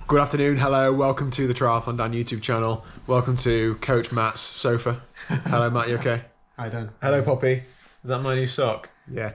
Good afternoon, hello, welcome to the TriathlonDan YouTube channel. Welcome to Coach Matt's sofa. Hello Matt, you okay? Hi Dan. Hello Poppy. Is that my new sock? Yeah.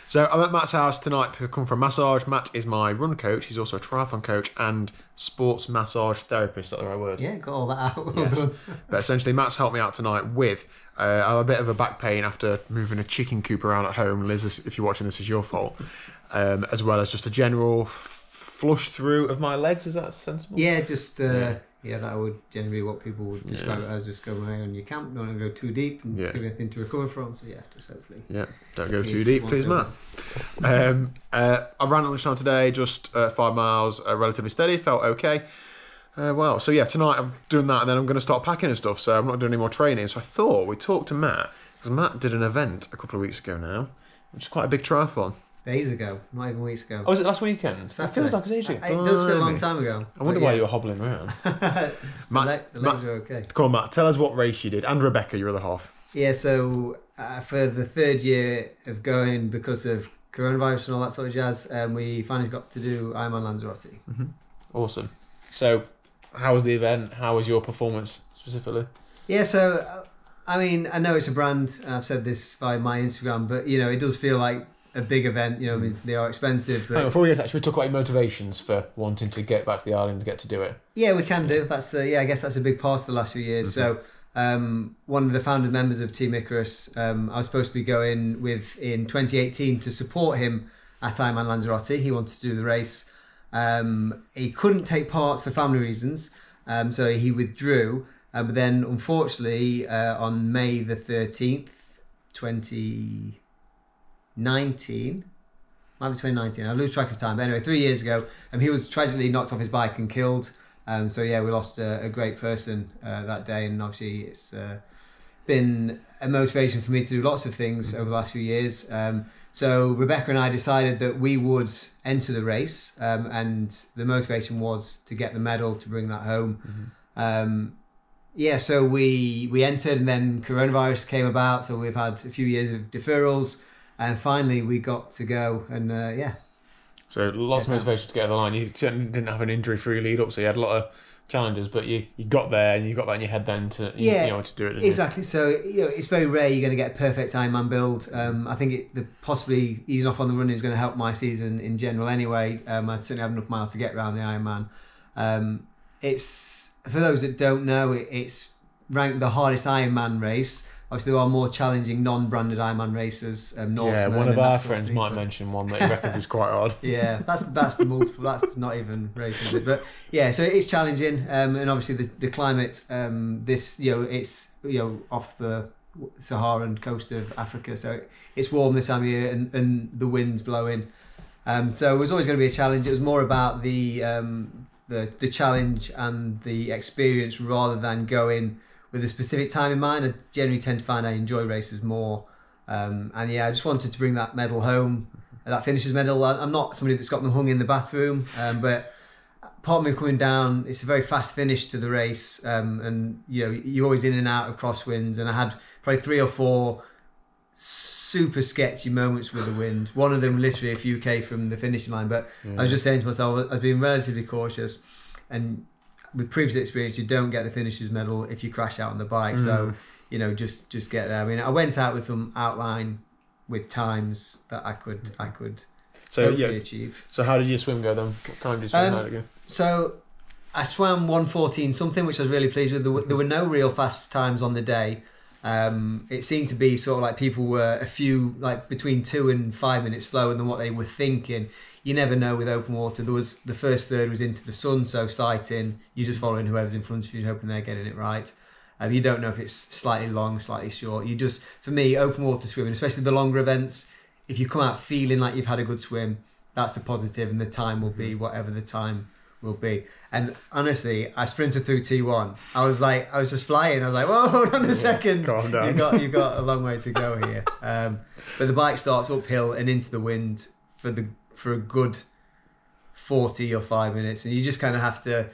So I'm at Matt's house tonight to come for a massage. Matt is my run coach, he's also a triathlon coach and sports massage therapist, is that the right word? Yeah, got all that out. Yes. But essentially Matt's helped me out tonight with, I have a bit of a back pain after moving a chicken coop around at home. Liz, if you're watching this, is your fault. As well as just a general flush through of my legs, is that sensible? Yeah, just that would generally what people would describe it as, just going on your camp, don't want to go too deep and give anything to recover from. So yeah, just hopefully. Yeah, don't go too deep, please, Matt. I ran at lunchtime today, just 5 miles, relatively steady, felt okay. So yeah, tonight I'm doing that, and then I'm going to start packing and stuff. So I'm not doing any more training. So I thought we'd talk to Matt, because Matt did an event a couple of weeks ago now, which is quite a big triathlon. Days ago, not even weeks ago. Oh, was it last weekend? Saturday. It feels like it's ages ago. It does feel a long time ago. I wonder why you were hobbling around. Matt, the legs are okay. Come on, Matt, tell us what race you did. And Rebecca, your other half. Yeah, so for the third year of going, because of coronavirus and all that sort of jazz, we finally got to do Ironman Lanzarote. Mm-hmm. Awesome. So, how was the event? How was your performance specifically? Yeah, so, I mean, I know it's a brand, and I've said this via my Instagram, but, you know, it does feel like a big event, you know, I mean, they are expensive. But before we get to that, should we talk about your motivations for wanting to get back to the island and get to do it? Yeah, we can do. That's I guess that's a big part of the last few years. Mm-hmm. So, one of the founding members of Team Icarus, I was supposed to be going with in 2018 to support him at Ironman Lanzarote. He wanted to do the race. He couldn't take part for family reasons, so he withdrew. But then, unfortunately, on May the 13th, 2019, might be 2019, I lose track of time, but anyway, 3 years ago, he was tragically knocked off his bike and killed. So yeah, we lost a great person that day, and obviously it's been a motivation for me to do lots of things over the last few years. So Rebecca and I decided that we would enter the race, and the motivation was to get the medal, to bring that home. Mm-hmm. So we entered, and then coronavirus came about, so we've had a few years of deferrals. And finally, we got to go, and So lots of motivation to get over the line. You certainly didn't have an injury-free lead-up, so you had a lot of challenges, but you got there, and you got that in your head then to to do it. Exactly. So it's very rare you're going to get a perfect Ironman build. I think possibly easing off on the running is going to help my season in general anyway. I certainly have enough miles to get around the Ironman. It's, for those that don't know, it's ranked the hardest Ironman race. Obviously, there are more challenging non-branded Ironman races. Norseman, one of our friends might mention one that he reckons is quite hard. Yeah, that's multiple. That's not even racing, is it? But yeah, so it's challenging, and obviously the climate. It's off the Saharan coast of Africa, so it's warm this time of year, and the wind's blowing. So it was always going to be a challenge. It was more about the challenge and the experience rather than going with a specific time in mind. I generally tend to find I enjoy races more. I just wanted to bring that medal home, that finisher's medal. I'm not somebody that's got them hung in the bathroom, but part of me coming down, it's a very fast finish to the race, and you're always in and out of crosswinds, and I had probably 3 or 4 super sketchy moments with the wind. One of them literally a few K from the finishing line, but I was just saying to myself, I was being relatively cautious, and with previous experience, you don't get the finisher's medal if you crash out on the bike. So, just get there. I mean, I went out with some outline with times that I could hopefully achieve. So how did your swim go then? What time did you swim out again? So I swam 1:14 something, which I was really pleased with. There were no real fast times on the day. It seemed to be sort of like people were a few, like between 2 and 5 minutes slower than what they were thinking. You never know with open water. The first third was into the sun, so sighting. You're just following whoever's in front of you and hoping they're getting it right. You don't know if it's slightly long, slightly short. For me, open water swimming, especially the longer events, if you come out feeling like you've had a good swim, that's a positive, and the time will be whatever the time will be. And honestly, I sprinted through T1. I was just flying. I was like, whoa, hold on a second. Calm down. You've got a long way to go here. But the bike starts uphill and into the wind for a good 40 or 5 minutes, and you just kind of have to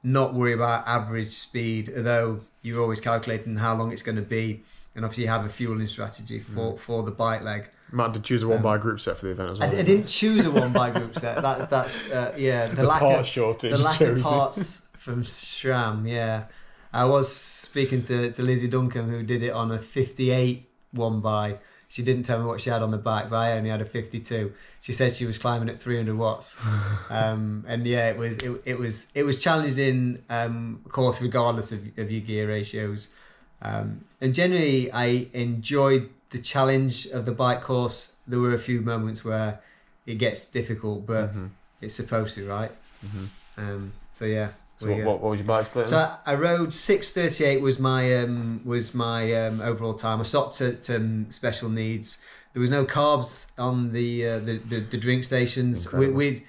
not worry about average speed, although you're always calculating how long it's going to be, and obviously you have a fueling strategy for the bike leg. Matt did choose a one by group set for the event as well. I didn't choose a one by group set. That's the lack part of shortage. the lack of parts from SRAM. Yeah, I was speaking to Lizzie Duncan, who did it on a 58 one by. She didn't tell me what she had on the back, but I only had a 52. She said she was climbing at 300 watts, and yeah, it was challenging, of course, regardless of your gear ratios. And generally, I enjoyed the challenge of the bike course. There were a few moments where it gets difficult, but it's supposed to, right? So yeah. So what was your bike split? So I rode 6:38 was my overall time. I stopped at special needs. There was no carbs on the drink stations. We'd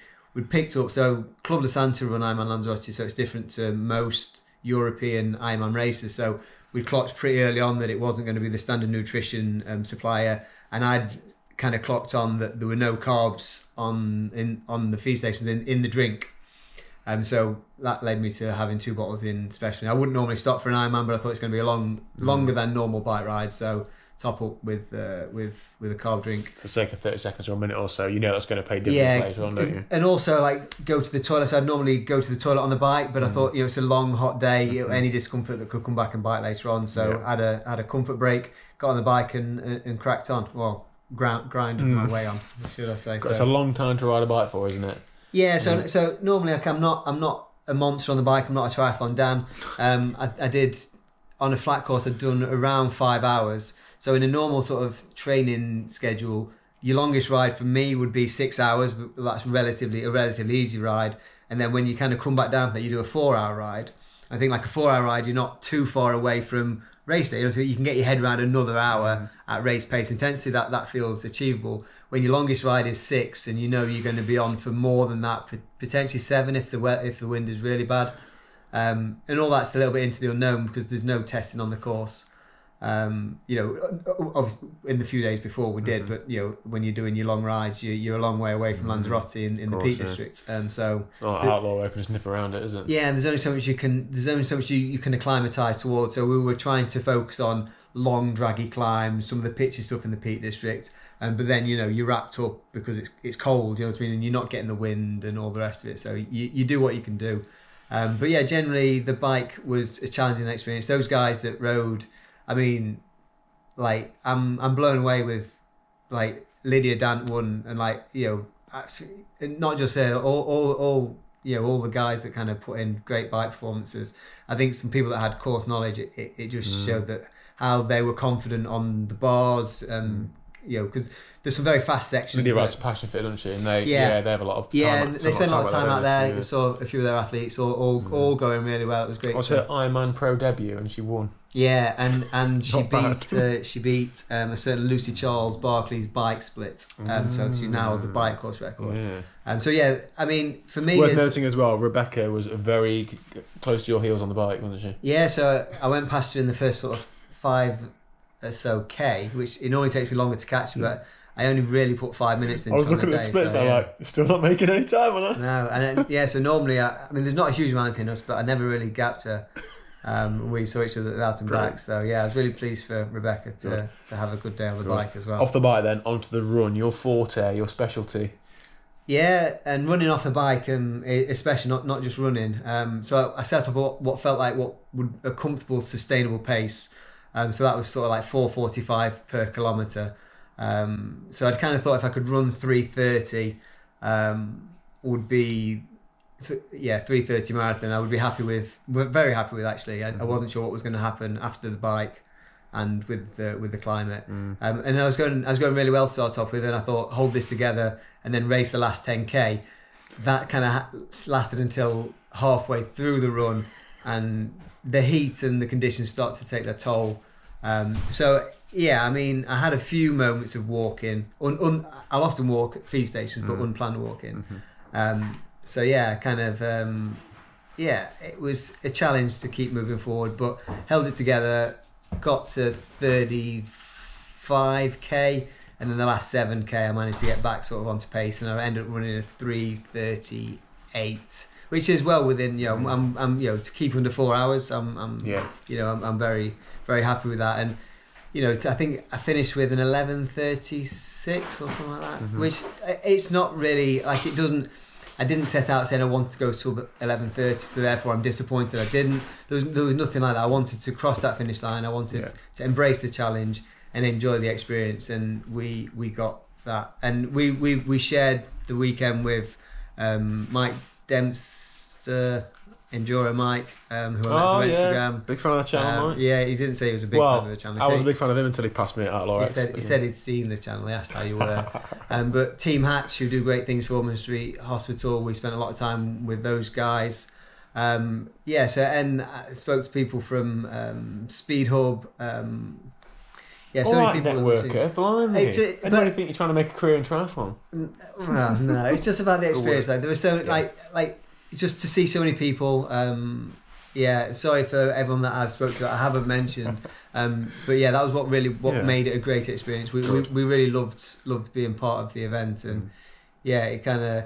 picked up, so Club de Santa run Ironman Lanzarote, so it's different to most European Ironman races. So we clocked pretty early on that it wasn't going to be the standard nutrition supplier, and I'd kind of clocked on that there were no carbs on the feed stations in the drink. So that led me to having 2 bottles in specially. I wouldn't normally stop for an Ironman, but I thought it's going to be a longer than normal bike ride. So top up with a carb drink. For the sake of 30 seconds or a minute or so, you know that's going to pay dividends later on, don't you? And also, like, go to the toilet. So I'd normally go to the toilet on the bike, but I thought, it's a long, hot day. Any discomfort that could come back and bite later on. So I had a comfort break, got on the bike and cracked on. Well, grinded my way on, should I say. It's a long time to ride a bike for, isn't it? Yeah, so normally I'm not a monster on the bike. I'm not a triathlon Dan. I did on a flat course. I'd done around 5 hours. So in a normal sort of training schedule, your longest ride for me would be 6 hours, but that's a relatively easy ride. And then when you kind of come back down from that, you do a 4-hour ride. I think like a 4-hour ride, you're not too far away from race day. So you can get your head around another hour at race pace intensity. That feels achievable. When your longest ride is 6, and you know you're going to be on for more than that, potentially 7 if the wind is really bad, and all that's a little bit into the unknown because there's no testing on the course. Obviously in the few days before we did, but when you're doing your long rides, you're a long way away from Lanzarote in the Peak District. So it's not an outlaw where you can just nip around it, is it? Yeah, and there's only so much you can acclimatise towards. So we were trying to focus on long, draggy climbs, some of the pitchy stuff in the Peak District, but then you're wrapped up because it's cold. You know what I mean, and you're not getting the wind and all the rest of it. So you do what you can do. But yeah, generally the bike was a challenging experience. Those guys that rode, I mean, like I'm blown away with like Lydia Dant won, and not just her, all the guys that kind of put in great bike performances. I think some people that had course knowledge, it just showed that how they were confident on the bars, because there's some very fast sections. Lydia Dant's passion fit, doesn't she? And they have a lot of time. Yeah, and they spend a lot of time out there. I saw a few of their athletes all going really well. It was great. It was her Ironman Pro debut, and she won. Yeah, and she beat a certain Lucy Charles Barkley's bike split. So she now has a bike course record. Yeah. So yeah, I mean, for me, worth noting as well, Rebecca was very close to your heels on the bike, wasn't she? Yeah. So I went past her in the first sort of 5 or so K, which it normally takes me longer to catch, but I only really put 5 minutes in. I was looking at the splits, I'm like, still not making any time on her. No, and then, so normally, I mean, there's not a huge amount in us, but I never really gapped her. We saw each other out and back, so yeah, I was really pleased for Rebecca to have a good day on the bike as well. Off the bike then, onto the run, your forte, your specialty. Yeah, and running off the bike, especially not just running. So I set up what felt like what would a comfortable, sustainable pace. So that was sort of like 4:45 per kilometre. So I'd kind of thought if I could run 3:30, would be 3:30 marathon. I would be very happy with actually. I wasn't sure what was going to happen after the bike and with the climate. And I was going really well to start off with, and I thought hold this together and then race the last 10k. That kind of lasted until halfway through the run, and the heat and the conditions start to take their toll. So yeah, I mean, I had a few moments of walking. I'll often walk at feed stations, but unplanned walking. So yeah, kind of, it was a challenge to keep moving forward, but held it together, got to 35k, and then the last 7k I managed to get back sort of onto pace, and I ended up running a 3:38, which is well within, I'm to keep under 4 hours. I'm very, very happy with that. And I think I finished with an 11:36 or something like that, Mm-hmm. which it's not really like it doesn't. I didn't set out saying I wanted to go sub 11:30, so therefore I'm disappointed I didn't. There was nothing like that. I wanted to cross that finish line. I wanted to embrace the challenge and enjoy the experience, and we got that. And we shared the weekend with Mike Dempster, Enduro Mike, who I met from Instagram. Big fan of the channel, Mike. Yeah, he didn't say he was a big fan of the channel. I was a big fan of him until he passed me at Outlaw X. He said he'd seen the channel. He asked how you were. But Team Hatch, who do great things for Ormond Street Hospital, we spent a lot of time with those guys. And I spoke to people from Speed Hub. Many people. Networker, blimey. Anybody think you're trying to make a career in triathlon? Well, no, it's just about the experience. Like there was like just to see so many people. Sorry for everyone that I've spoke to that I haven't mentioned. But yeah, that was what made it a great experience. We really loved being part of the event, and it kind of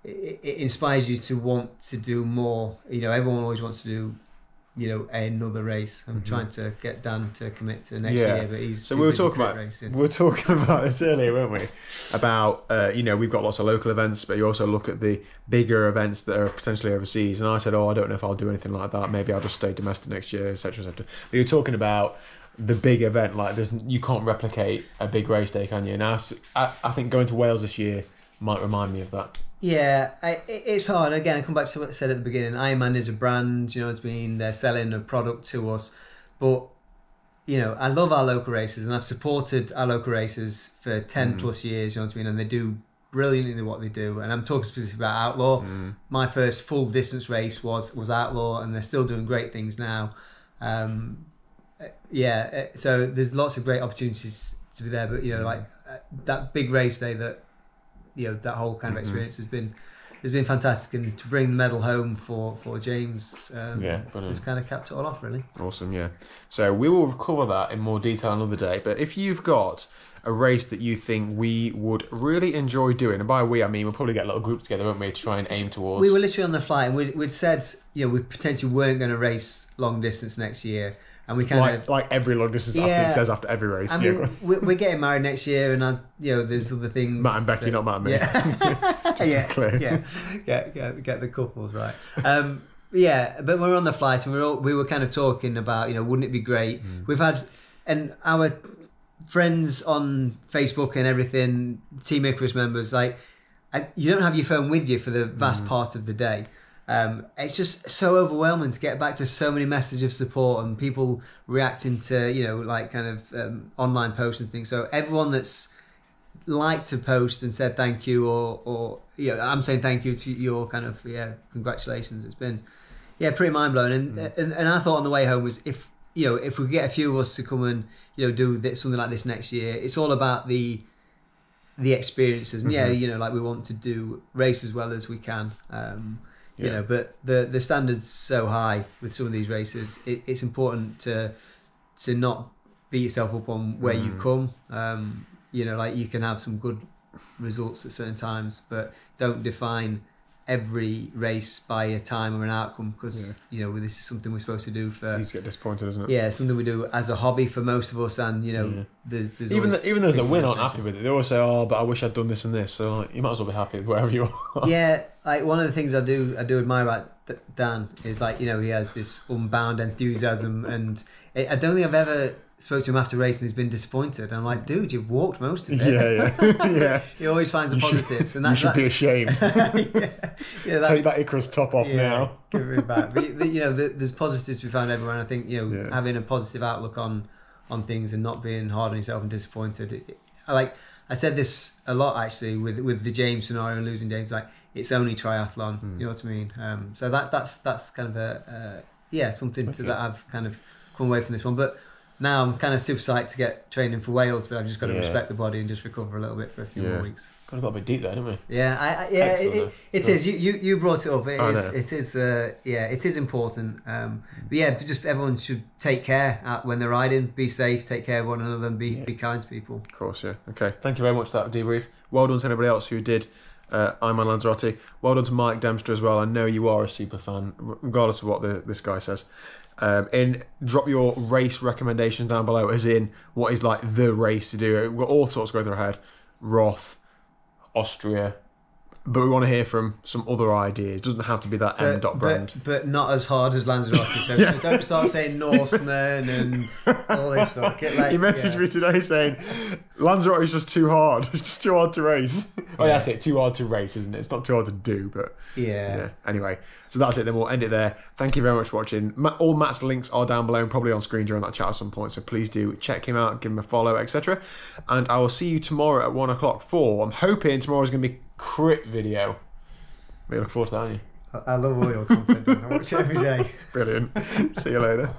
it inspires you to want to do more. Everyone always wants to do another race. I'm trying to get Dan to commit to next year, but he's so we were talking about this earlier, weren't we? About we've got lots of local events, but you also look at the bigger events that are potentially overseas. And I said, I don't know if I'll do anything like that. Maybe I'll just stay domestic next year, etc., etc. But you're talking about the big event, like you can't replicate a big race day, can you? Now I think going to Wales this year might remind me of that. Yeah, it's hard. Again, I come back to what I said at the beginning. Ironman is a brand, you know what I mean? They're selling a product to us. But, I love our local races, and I've supported our local races for 10 plus years, you know what I mean? And they do brilliantly what they do. And I'm talking specifically about Outlaw. My first full distance race was Outlaw, and they're still doing great things now. So there's lots of great opportunities to be there. But, that big race day that that whole kind of experience has been fantastic, and to bring the medal home for James has kind of capped it all off, really. Awesome. So we will cover that in more detail another day, but if you've got a race that you think we would really enjoy doing, and by we I mean we'll probably get a little group together, won't we, to try and aim towards. We were literally on the flight, and we'd said we potentially weren't going to race long distance next year. And we kind of like every long distance athlete says after every race. I mean, we're getting married next year, and there's other things. Matt and Becky, not Matt and me. Get the couples right. But when we were on the flight, and we were kind of talking about wouldn't it be great? We've had our friends on Facebook and everything, Team Icarus members, you don't have your phone with you for the vast part of the day. It's just so overwhelming to get back to so many messages of support and people reacting to online posts and things. So everyone that's liked to post and said thank you, or I'm saying thank you to your congratulations. It's been pretty mind blowing. And I thought on the way home was if we get a few of us to come and do something like this next year, it's all about the experiences. And we want to do race as well as we can. But the standard's so high with some of these races. It's important to not beat yourself up on where you come. You can have some good results at certain times, but don't define every race by a time or an outcome, because this is something we're supposed to do for. It's easy to get disappointed, isn't it? Yeah, it's something we do as a hobby for most of us, and there's even those that win aren't happy with it. They always say, but I wish I'd done this and this. So you might as well be happy with wherever you are. Yeah, one of the things I do admire about Dan is he has this unbound enthusiasm, and I don't think I've ever spoke to him after race and he's been disappointed. I'm like, dude, you've walked most of it. Yeah. He always finds the positives, and you should be ashamed. Take that Icarus top off now. Give it back. But, there's positives to be found everywhere. And I think having a positive outlook on things and not being hard on yourself and disappointed. I said this a lot actually with the James scenario and losing James. It's only triathlon. You know what I mean? So that's kind of something that I've kind of come away from this one, but. Now I'm kind of super psyched to get training for Wales, but I've just got to respect the body and just recover a little bit for a few more weeks. Got a bit deep there, didn't we? Yeah, it is. You brought it up. It is important. But just everyone should take care when they're riding. Be safe, take care of one another, and be kind to people. Of course, yeah. Okay, thank you very much for that debrief. Well done to anybody else who did Ironman Lanzarote. Well done to Mike Dempster as well. I know you are a super fan, regardless of what this guy says. Drop your race recommendations down below, as in what is like the race to do. We've got all sorts going through our head. Roth, Austria. But we want to hear from some other ideas. It doesn't have to be that M. brand. But not as hard as Lanzarote. So don't start saying Norseman and all this stuff. He messaged me today saying Lanzarote is just too hard. It's just too hard to race. Oh, yeah, that's it. Too hard to race, isn't it? It's not too hard to do, but yeah. Anyway, so that's it. Then we'll end it there. Thank you very much for watching. All Matt's links are down below and probably on screen during that chat at some point. So please do check him out, give him a follow, etc. And I will see you tomorrow at 1 o'clock for, I'm hoping tomorrow's going to be crit video. You look forward to that, aren't you? I love all your content. I watch it every day. Brilliant. See you later.